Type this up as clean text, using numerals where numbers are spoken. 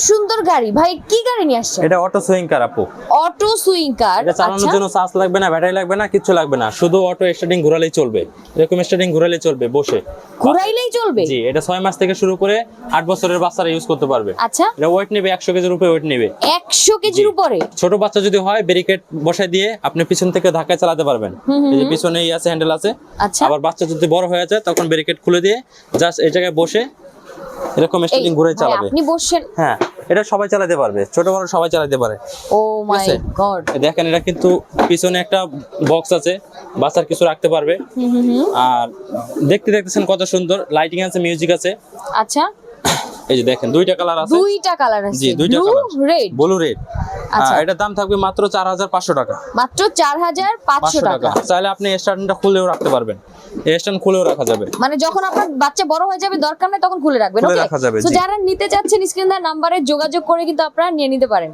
সুন্দর গাড়ি ভাই, কি গাড়ি নিয়ে আসছেন? এটা অটো সুইং কার আপু। অটো সুইং কার। এটা চালানোর জন্য চার্জ লাগবে না, ব্যাটারি লাগবে না, কিছু লাগবে না, শুধু অটো স্টার্টিং ঘোরালেই চলবে। এরকম স্টার্টিং ঘোরালেই চলবে বসে, ঘোরাইলেই চলবে। জি, এটা 6 মাস থেকে শুরু করে 8 বছরের বাচ্চারা ইউজ করতে পারবে। আচ্ছা, এটা ওয়েট নেবে 100 কেজির উপরে ওয়েট নেবে। 100 কেজির উপরে। ছোট বাচ্চা যদি হয় ব্যারিকেড বসায় দিয়ে আপনি পিছন থেকে ধাক্কা চালাতে পারবেন। এই যে পিছনেই আছে, হ্যান্ডেল আছে। আচ্ছা, আবার বাচ্চা যদি বড় হয়ে যায় তখন ব্যারিকেড খুলে দিয়ে জাস্ট এই জায়গায় বসে এরকম স্টার্টিং ঘুরে চালাবে। আপনি বসেন। হ্যাঁ, এটা সবাই চালাতে পারবে, ছোট বড় সবাই চালাতে পারে। ও মাই গড, দেখেন এটা কিন্তু পিছনে একটা বক্স আছে, বাচ্চার কিছু রাখতে পারবে। আর দেখতেছেন কত সুন্দর লাইটিং আছে, মিউজিক আছে। আচ্ছা, এই যে দেখেন দুইটা কালার আছে। দুইটা কালার আছে, জি, দুইটা blue colour, red. Blue red. আচ্ছা, এটার দাম থাকবে মাত্র 4500 টাকা। মাত্র 4500 টাকা। চাইলে আপনি স্ট্যান্ডটা খুলেও রাখতে পারবেন, স্ট্যান্ড খুলেও রাখা যাবে। মানে যখন আপনার বাচ্চা বড় হয়ে যাবে, দরকার নেই তখন খুলে রাখবেন। খুলে ওকে, রাখা যাবে, তো জি। যারা নিতে চাচ্ছেন স্ক্রিন দেওয়া নম্বরে যোগাযোগ করে কিন্তু আপনারা নিয়ে নিতে পারেন।